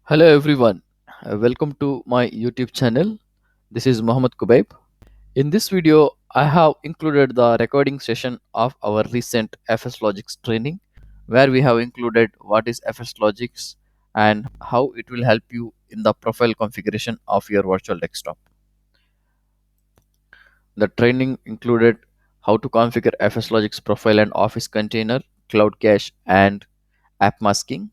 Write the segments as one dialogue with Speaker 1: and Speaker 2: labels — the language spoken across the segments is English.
Speaker 1: Hello everyone, welcome to my YouTube channel. This is Mohammed Kubaib. In this video, I have included the recording session of our recent FSlogix training, where we have included what is FSlogix and how it will help you in the profile configuration of your virtual desktop. The training included how to configure FSlogix profile and office container, cloud cache, and app masking.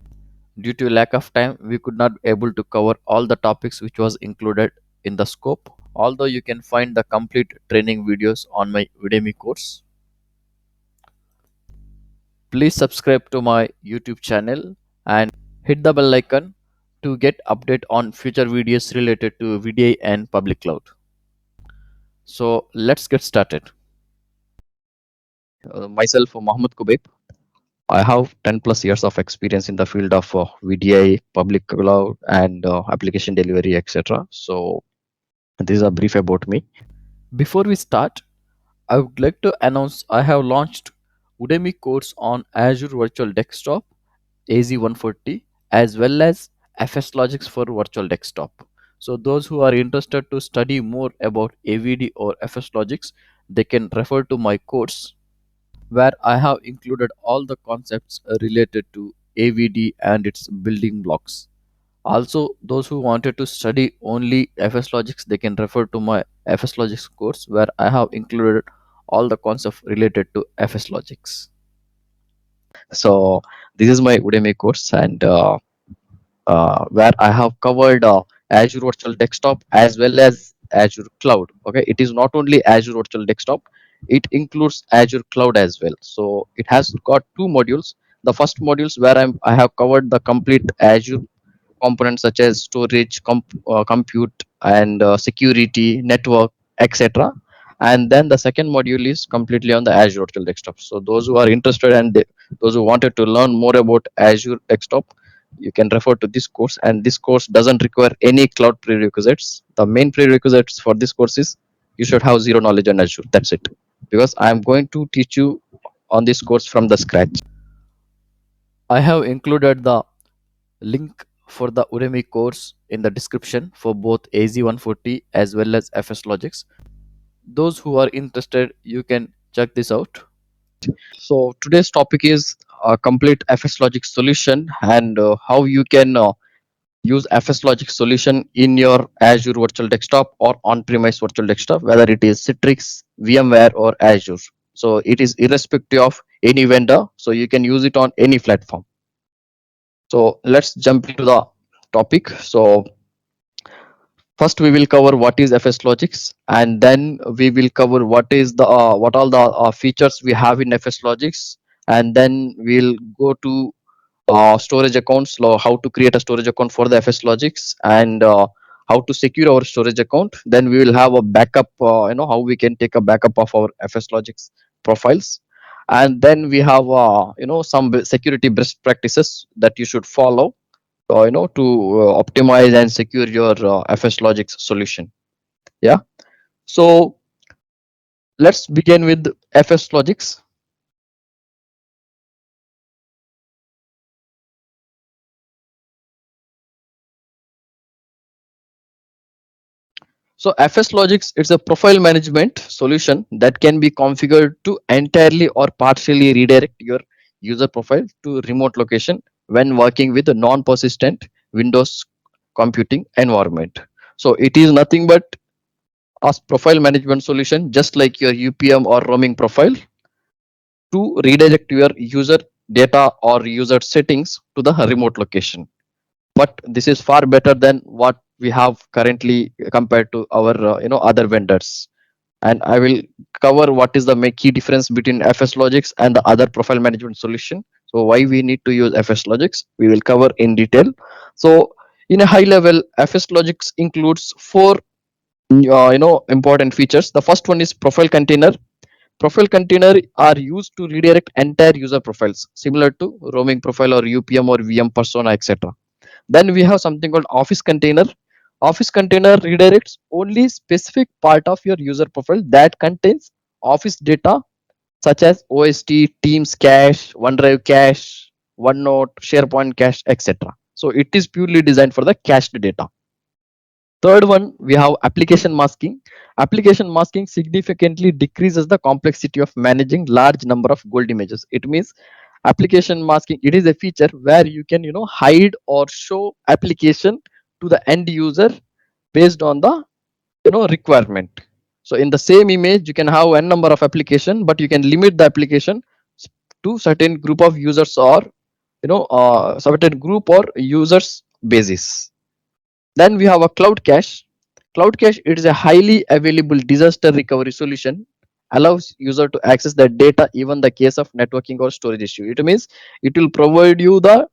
Speaker 1: Due to lack of time, we could not be able to cover all the topics which was included in the scope. Although you can find the complete training videos on my Udemy course. Please subscribe to my YouTube channel and hit the bell icon to get update on future videos related to VDI and public cloud. So let's get started. Myself, Mohammed Kubaib. I have 10 plus years of experience in the field of VDI, public cloud, and application delivery, etc. So this is a brief about me. Before we start, I would like to announce I have launched Udemy course on Azure Virtual Desktop AZ140 as well as FSlogix for Virtual Desktop. So those who are interested to study more about AVD or FSlogix, they can refer to my course where I have included all the concepts related to AVD and its building blocks. Also, those who wanted to study only FSlogix, they can refer to my FSlogix course where I have included all the concepts related to FSlogix. So this is my Udemy course, and where I have covered Azure Virtual Desktop as well as Azure Cloud. Okay, it is not only Azure Virtual Desktop; it includes Azure Cloud as well. So it has got two modules. The first modules where I have covered the complete Azure components such as storage, compute, and security, network, etc. And then the second module is completely on the Azure Virtual Desktop. So those who are interested and those who wanted to learn more about Azure Desktop, you can refer to this course. And this course doesn't require any cloud prerequisites. The main prerequisites for this course is you should have zero knowledge on Azure. That's it. Because I am going to teach you on this course from the scratch. I have included the link for the Udemy course in the description for both AZ140 as well as FSlogix. Those who are interested, you can check this out. So today's topic is a complete FSlogix solution and how you can use FSlogix solution in your Azure Virtual Desktop or on-premise Virtual Desktop, whether it is Citrix, VMware, or Azure. So it is irrespective of any vendor, so you can use it on any platform. So let's jump into the topic. So first we will cover what is FSlogix, and then we will cover what all the features we have in FSlogix, and then we'll go to storage accounts, how to create a storage account for the FSlogix, and how to secure our storage account. Then we will have a backup, how we can take a backup of our FSlogix profiles, and then we have some security best practices that you should follow to optimize and secure your FSlogix solution. Yeah. So let's begin with FSlogix. So FSlogix is a profile management solution that can be configured to entirely or partially redirect your user profile to remote location when working with a non-persistent Windows computing environment. So it is nothing but a profile management solution, just like your UPM or roaming profile, to redirect your user data or user settings to the remote location. But this is far better than what we have currently compared to our other vendors. And I will cover what is the key difference between FSlogix and the other profile management solution. So why we need to use FSlogix, we will cover in detail. So in a high level, FSlogix includes four important features. The first one is profile container. Profile container are used to redirect entire user profiles, similar to roaming profile or UPM or VM persona, etc. Then we have something called office container. Office container redirects only specific part of your user profile that contains office data such as OST, Teams cache, OneDrive cache, OneNote, SharePoint cache, etc. So it is purely designed for the cached data. Third one, we have application masking. Application masking significantly decreases the complexity of managing large number of gold images. It means application masking, it is a feature where you can hide or show application to the end user based on the requirement. So in the same image you can have n number of application, but you can limit the application to certain group of users, or certain group or users basis. Then we have a cloud cache. Cloud cache, it is a highly available disaster recovery solution, allows user to access the data even the case of networking or storage issue. It means it will provide you the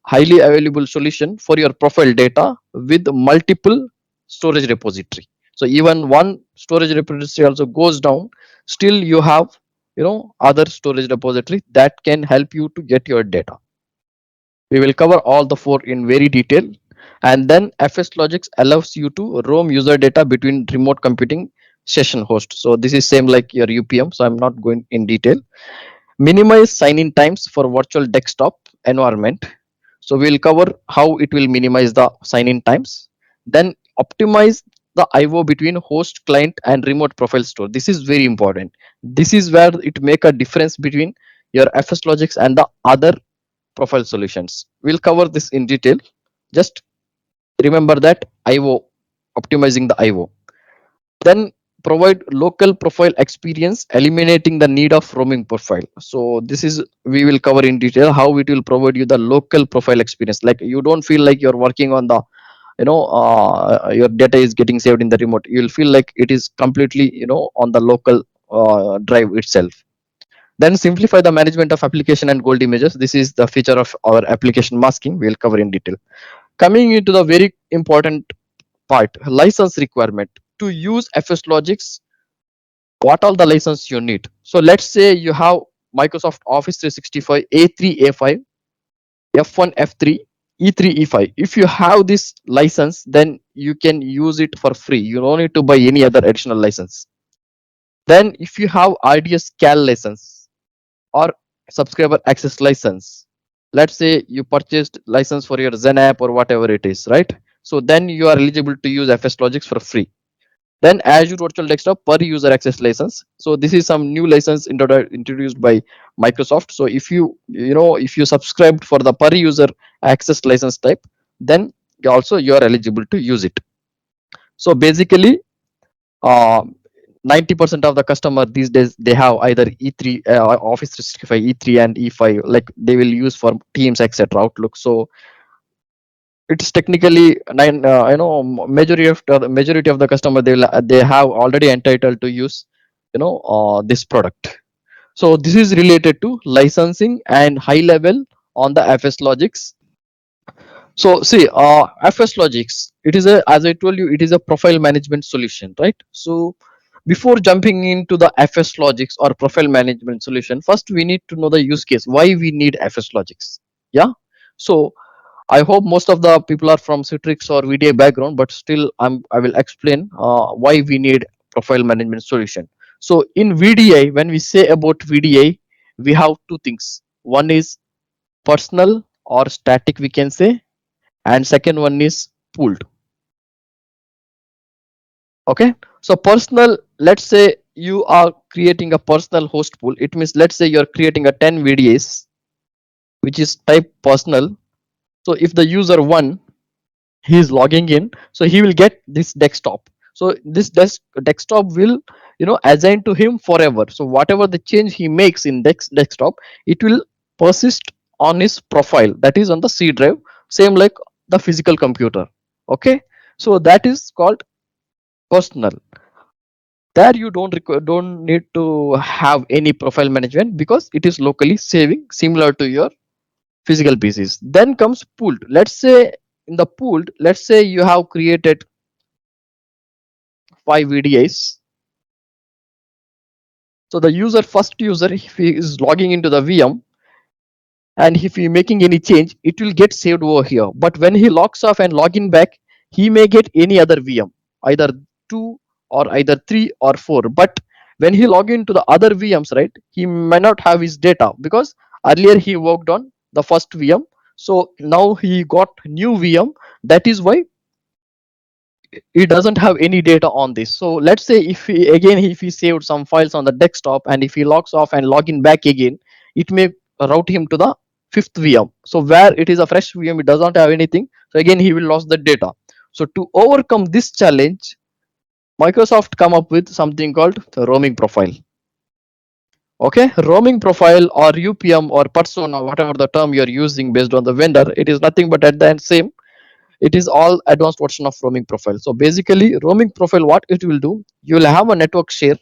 Speaker 1: highly available solution for your profile data with multiple storage repository. So even one storage repository also goes down, still you have other storage repository that can help you to get your data. We will cover all the four in very detail. And then FSlogix allows you to roam user data between remote computing session host. So this is same like your UPM. So I'm not going in detail. Minimize sign-in times for virtual desktop environment. So we'll cover how it will minimize the sign-in times. Then optimize the IO between host, client, and remote profile store. This is very important. This is where it make a difference between your FSlogix and the other profile solutions. We'll cover this in detail. Just remember that IO, optimizing the IO. Then provide local profile experience, eliminating the need of roaming profile. So this is, we will cover in detail how it will provide you the local profile experience. Like you don't feel like you're working on the your data is getting saved in the remote. You'll feel like it is completely on the local drive itself. Then simplify the management of application and gold images. This is the feature of our application masking. We'll cover in detail. Coming into the very important part, license requirement. To use FSlogix, what all the license you need? So let's say you have Microsoft Office 365 A3, A5, F1, F3, E3, E5. If you have this license, then you can use it for free. You don't need to buy any other additional license. Then if you have RDS CAL license or subscriber access license, let's say you purchased license for your Zen app or whatever it is, right? So then you are eligible to use FSlogix for free. Then Azure Virtual Desktop per user access license. So this is some new license introduced by Microsoft. So if you subscribed for the per user access license type, then also you are eligible to use it. So basically, uh, 90% of the customer these days, they have either E3, Office 365 E3 and E5, like they will use for Teams, etc., Outlook. So it's technically majority of the customer, they have already entitled to use this product. So this is related to licensing and high level on the FSlogix. So see, FSlogix, it is a, as I told you, it is a profile management solution, right? So before jumping into the FSlogix or profile management solution, first we need to know the use case, why we need FSlogix. Yeah. So I hope most of the people are from Citrix or VDI background, but still I will explain why we need profile management solution. So in VDI, when we say about VDI, we have two things. One is personal or static, we can say, and second one is pooled. Okay. So personal, let's say you are creating a personal host pool. It means, let's say you're creating a 10 VDAs, which is type personal. So if the user one, he is logging in, so he will get this desktop. So this desktop will assign to him forever. So whatever the change he makes in desktop, it will persist on his profile, that is on the C drive, same like the physical computer. Okay. So that is called personal. There you don't need to have any profile management, because it is locally saving, similar to your physical PCs. Then comes pooled. Let's say in the pooled, let's say you have created 5 VDAs. So the first user, if he is logging into the VM, and if he making any change, it will get saved over here. But when he logs off and log in back, he may get any other VM, either 2 or either 3 or 4. But when he log into the other VMs, right, he may not have his data, because earlier he worked on the first VM. So now he got new VM. That is why he doesn't have any data on this. So let's say if he again, if he saved some files on the desktop, and if he logs off and log in back again, it may route him to the fifth VM. So where it is a fresh VM, it does not have anything. So again, he will lose the data. So to overcome this challenge, Microsoft come up with something called the roaming profile. Okay, roaming profile or UPM or persona, whatever the term you are using based on the vendor, it is nothing but at the end same. It is all advanced version of roaming profile. So basically, roaming profile, what it will do, you will have a network share.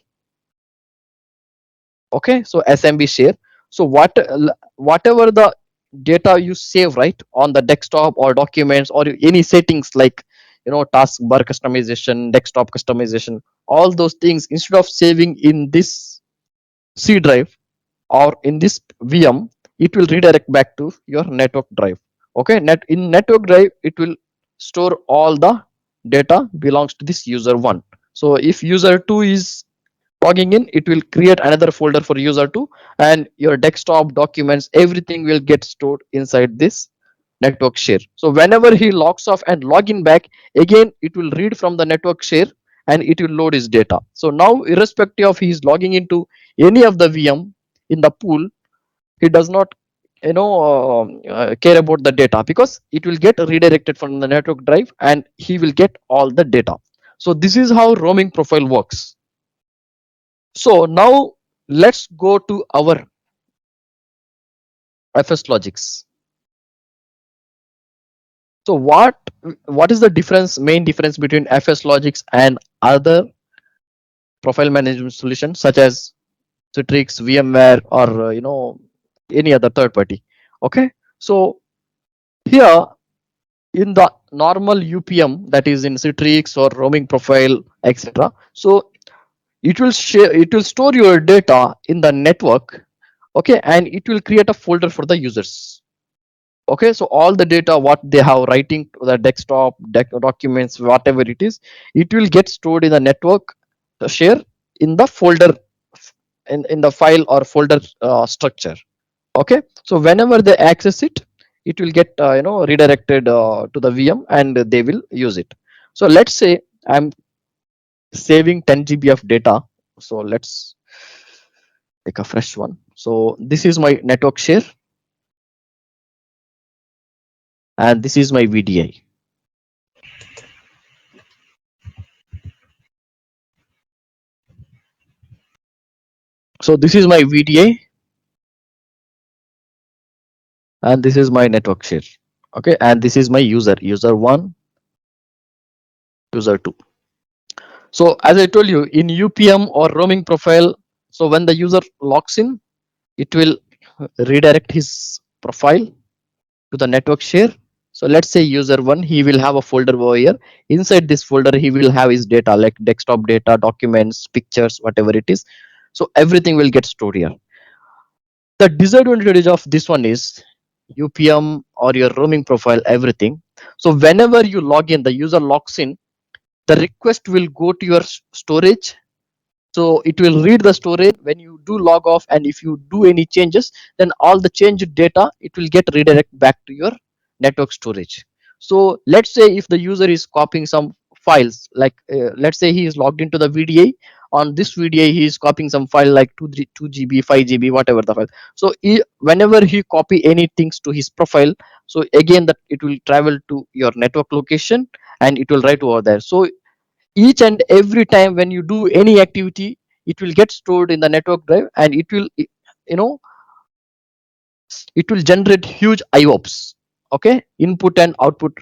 Speaker 1: Okay, so SMB share. So whatever the data you save, right, on the desktop or documents or any settings, like taskbar customization, desktop customization, all those things, instead of saving in this C drive or in this VM, it will redirect back to your network drive. Okay, in network drive, it will store all the data belongs to this user one. So if user two is logging in, it will create another folder for user two, and your desktop documents, everything will get stored inside this network share. So whenever he logs off and log in back again, it will read from the network share and it will load his data. So now, irrespective of he is logging into any of the VM in the pool, he does not care about the data, because it will get redirected from the network drive and he will get all the data. So this is how roaming profile works. So now let's go to our FSlogix. So what is the main difference between FSlogix and other profile management solutions such as Citrix, VMware, or any other third party? Okay, so here in the normal UPM, that is in Citrix or roaming profile, etc. So it will store your data in the network. Okay, and it will create a folder for the users. Okay, so all the data what they have writing to the desktop documents, whatever it is, it will get stored in the network share in the folder, in the file or folder structure. Okay, so whenever they access it, it will get redirected to the VM and they will use it. So let's say I'm saving 10 GB of data. So let's take a fresh one. So this is my network share and this is my VDI. So this is my VDI and this is my network share. Okay, and this is my user one, user two. So as I told you, in UPM or roaming profile, so when the user logs in, it will redirect his profile to the network share. So let's say user one, he will have a folder over here. Inside this folder, he will have his data like desktop data, documents, pictures, whatever it is. So everything will get stored here. The disadvantage of this one is UPM or your roaming profile, everything. So whenever you log in, the user logs in, the request will go to your storage. So it will read the storage when you do log off, and if you do any changes, then all the changed data, it will get redirect back to your network storage. So let's say if the user is copying some files, like let's say he is logged into the VDA. On this VDA he is copying some file like 2 GB, 5 GB, whatever the file. So whenever he copy any things to his profile, so again that it will travel to your network location and it will write over there. So each and every time when you do any activity, it will get stored in the network drive and it will you know it will generate huge IOPS. Okay, input and output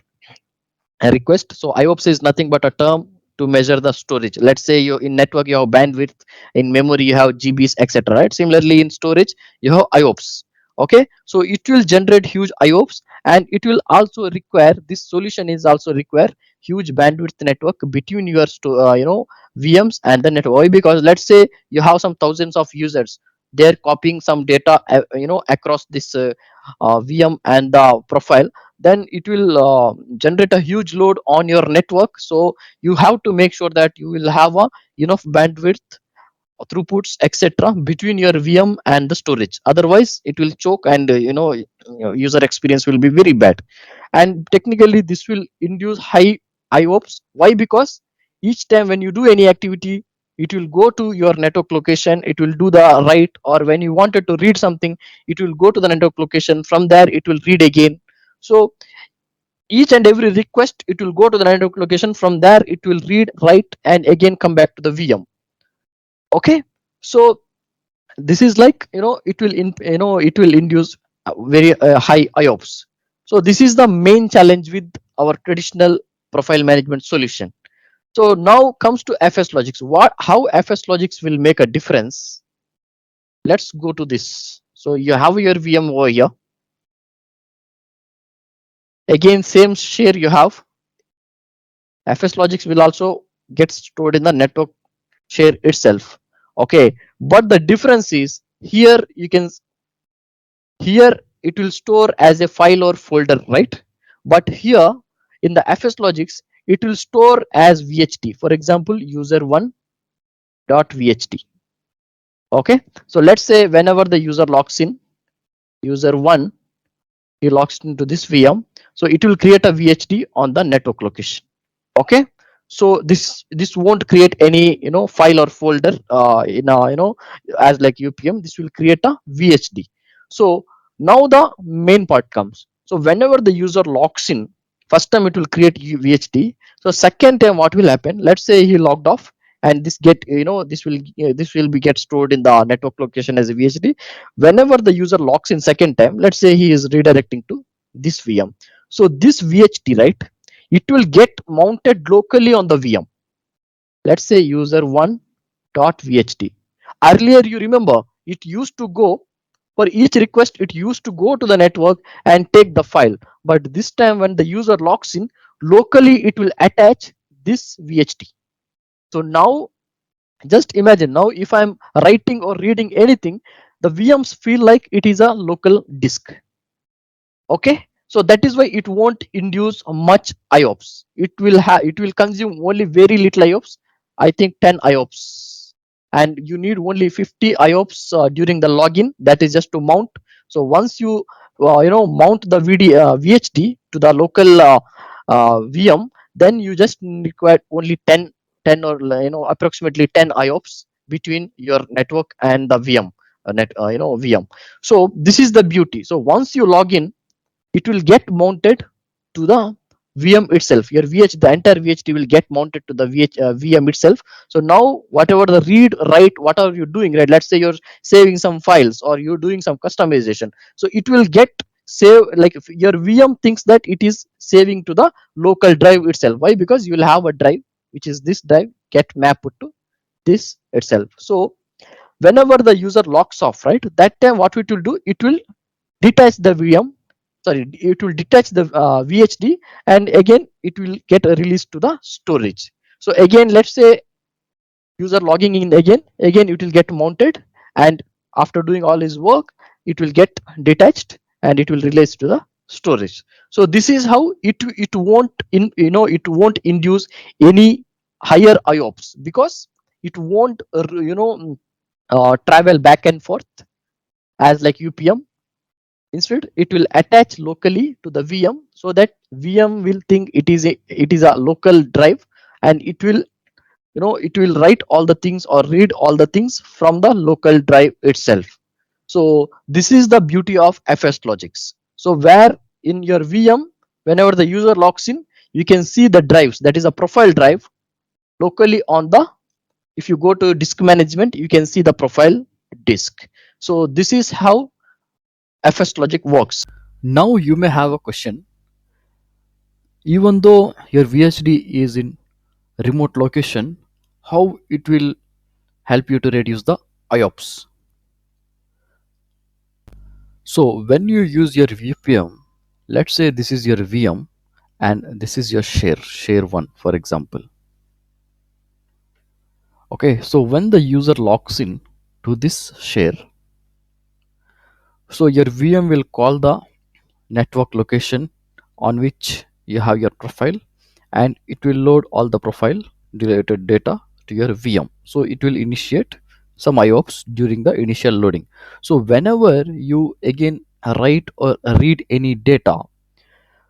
Speaker 1: request. So IOPS is nothing but a term to measure the storage. Let's say you in network you have bandwidth, in memory you have GBs, etc. Right? Similarly in storage you have IOPS. Okay, so it will generate huge IOPS and it will also require, this solution is also require huge bandwidth network between your VMs and the network. Why? Because let's say you have some thousands of users, they're copying some data across this VM and the profile, then it will generate a huge load on your network. So you have to make sure that you will have a enough bandwidth throughputs etc between your VM and the storage. Otherwise it will choke, and user experience will be very bad. And technically this will induce high IOPS. Why? Because each time when you do any activity, it will go to your network location, it will do the write, or when you wanted to read something, it will go to the network location, from there it will read again. So each and every request, it will go to the network location, from there it will read, write, and again come back to the VM. Okay, so this is like, it will it will induce very high IOPS. So this is the main challenge with our traditional profile management solution. So now comes to FSlogix. What, how FSlogix will make a difference? Let's go to this. So you have your VM over here. Again, same share you have. FSlogix will also get stored in the network share itself. Okay, but the difference is here you can, here it will store as a file or folder, right? But here in the FSlogix, it will store as VHD. For example, user1.vhd. Okay, so let's say whenever the user logs in, user1, he logs into this VM, so it will create a VHD on the network location. Okay, so this won't create any file or folder in a as like UPM. This will create a VHD. So now the main part comes. So whenever the user logs in, first time it will create VHD. So second time what will happen, let's say he logged off, and this get this will be get stored in the network location as a VHD. Whenever the user logs in second time, let's say he is redirecting to this VM, so this VHD, right, it will get mounted locally on the VM. Let's say user1.vhd. Earlier, you remember, it used to go for each request, it used to go to the network and take the file. But this time when the user logs in, locally it will attach this VHD. So now just imagine, now if I'm writing or reading anything, the VMs feel like it is a local disk. Okay, so that is why it won't induce much IOPS. It will consume only very little IOPS. I think 10 IOPS, and you need only 50 IOPS during the login. That is just to mount. So once you mount the VHD to the local VM, then you just require only 10 or approximately 10 IOPS between your network and the VM VM. So this is the beauty. So once you log in, it will get mounted to the VM itself. Your the entire VHD will get mounted to the VM itself. So now whatever the read, write, whatever you're doing, right? Let's say you're saving some files or you're doing some customization. So it will get save, like if your VM thinks that it is saving to the local drive itself. Why? Because you will have a drive, which is this drive, get mapped to this itself. So whenever the user logs off, right, that time what it will do, it will detach the VM, sorry, it will detach the VHD, and again it will get released to the storage. So again, let's say user logging in again it will get mounted, and after doing all his work, it will get detached and it will release to the storage. So this is how it won't it won't induce any higher IOPS, because it won't travel back and forth as like UPM. Instead, it will attach locally to the VM, so that VM will think it is a local drive, and it will it will write all the things or read all the things from the local drive itself. So this is the beauty of FSlogix. So where in your VM, whenever the user logs in, you can see the drives, that is a profile drive locally on the, if you go to disk management, you can see the profile disk. So this is how FSlogix works. Now you may have a question. Even though your VHD is in remote location, how it will help you to reduce the IOPS? So when you use your VPN, let's say this is your VM and this is your share 1, for example. Okay, so when the user logs in to this share, so your VM will call the network location on which you have your profile, and it will load all the profile related data to your VM. So it will initiate some IOPS during the initial loading. So whenever you again write or read any data,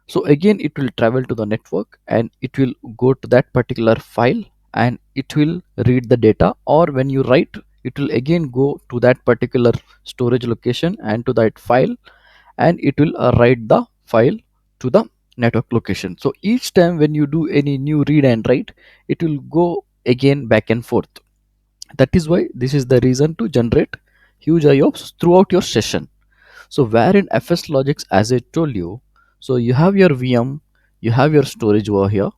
Speaker 1: so again it will travel to the network and it will go to that particular file and it will read the data, or when you write it will again go to that particular storage location and to that file, and it will write the file to the network location. So each time when you do any new read and write, it will go again back and forth. That is why this is the reason to generate huge IOPS throughout your session. So where in FSlogix, as I told you, so you have your VM, you have your storage over here.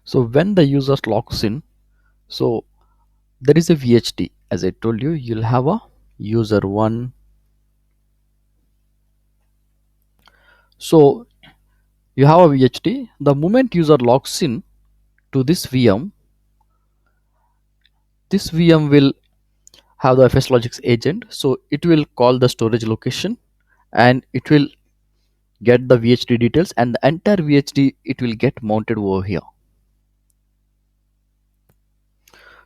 Speaker 1: So when the user logs in, so there is a VHD. As I told you, you'll have a user one. So you have a VHD. The moment user logs in to this VM, this VM will have the FSlogix agent. So it will call the storage location and it will get the VHD details, and the entire VHD it will get mounted over here.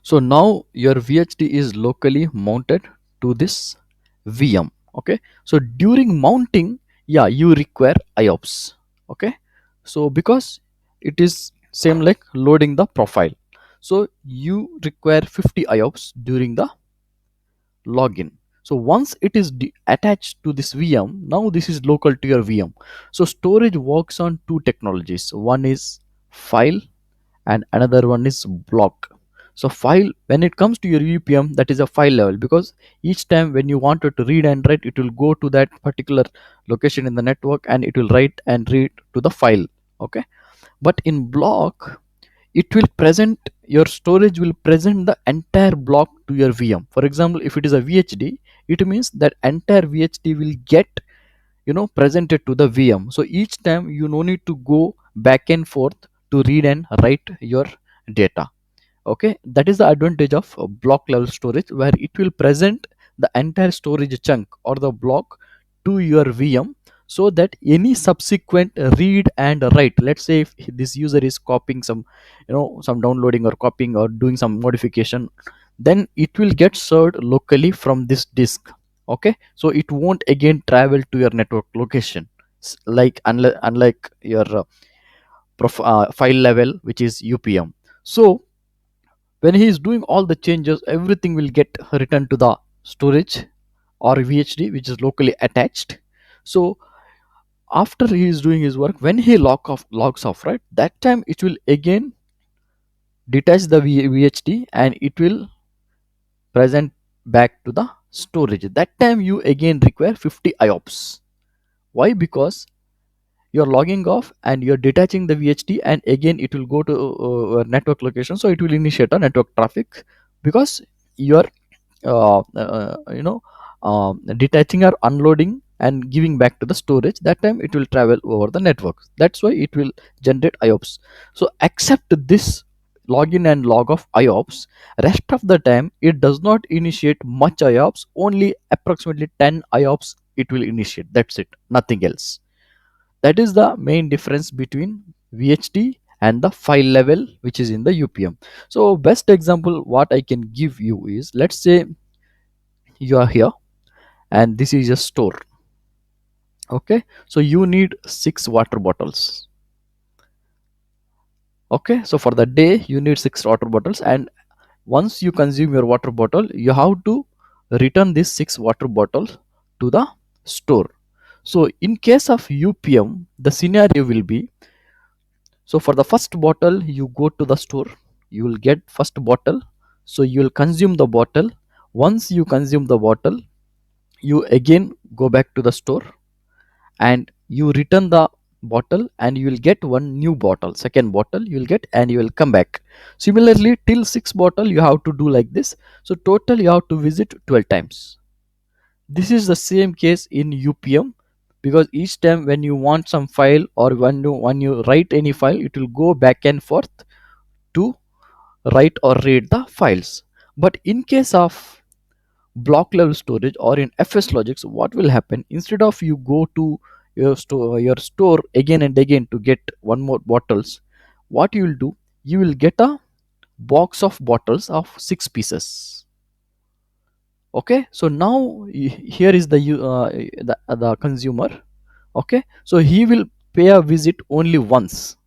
Speaker 1: So now your VHD is locally mounted to this VM. Okay. So during mounting, yeah, you require IOPS. Okay. So because it is same like loading the profile. So you require 50 IOPS during the login. So once it is attached to this VM, now this is local to your VM. So storage works on two technologies. One is file and another one is block. So file, when it comes to your UPM, that is a file level, because each time when you wanted to read and write, it will go to that particular location in the network and it will write and read to the file. Okay. But in block, it will present, your storage will present the entire block to your VM. For example, if it is a VHD, it means that entire VHD will get presented to the VM. So each time you no need to go back and forth to read and write your data. Okay, that is the advantage of block level storage, where it will present the entire storage chunk or the block to your VM, so that any subsequent read and write, let's say if this user is copying some, some downloading or copying or doing some modification, then it will get served locally from this disk. Okay, so it won't again travel to your network location, like unlike your file level, which is UPM. So when he is doing all the changes, everything will get returned to the storage or VHD, which is locally attached. So after he is doing his work, when he logs off, right, that time it will again detach the VHD and it will present back to the storage. That time you again require 50 IOPS. Why? Because you're logging off and you're detaching the VHD, and again it will go to a network location, so it will initiate a network traffic, because you're uh, uh, you know detaching or unloading and giving back to the storage. That time it will travel over the network. That's why it will generate IOPS. So except this login and log of IOPS, rest of the time it does not initiate much IOPS. Only approximately 10 IOPS it will initiate. That's it, nothing else. That is the main difference between VHD and the file level, which is in the UPM. So best example what I can give you is, let's say you are here and this is a store. Okay, so you need 6 water bottles. Okay, so for the day you need 6 water bottles, and once you consume your water bottle, you have to return this 6 water bottles to the store. So in case of UPM, the scenario will be, so for the first bottle you go to the store, you will get first bottle, so you will consume the bottle. Once you consume the bottle, you again go back to the store and you return the bottle, and you will get one new bottle, second bottle you will get, and you will come back. Similarly, till 6 bottle you have to do like this. So total you have to visit 12 times. This is the same case in UPM, because each time when you want some file, or when you write any file, it will go back and forth to write or read the files. But in case of block level storage or in FSlogix, what will happen, instead of you go to
Speaker 2: your store again and again to get one more bottles, what you will do, you will get a box of bottles of 6 pieces. Okay, so now here is the consumer. Okay, so he will pay a visit only once.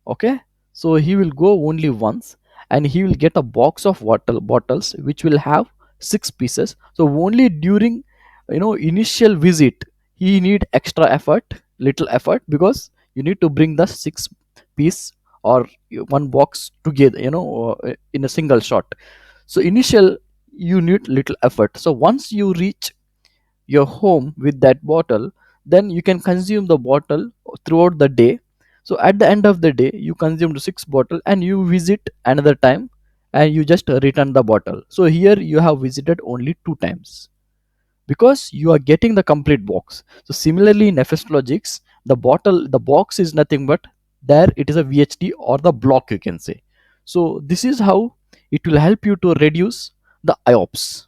Speaker 2: Okay, so he will go only once, and he will get a box of bottles which will have 6 pieces. So only during initial visit he need extra effort, little effort, because you need to bring the 6 piece or one box together, in a single shot. So initial you need little effort. So once you reach your home with that bottle, then you can consume the bottle throughout the day. So at the end of the day you consumed 6 bottle and you visit another time, and you just return the bottle. So here you have visited only 2 times, because you are getting the complete box. So similarly in FSlogix, the box is nothing but, there it is a VHD or the block, you can say. So this is how it will help you to reduce the IOPS.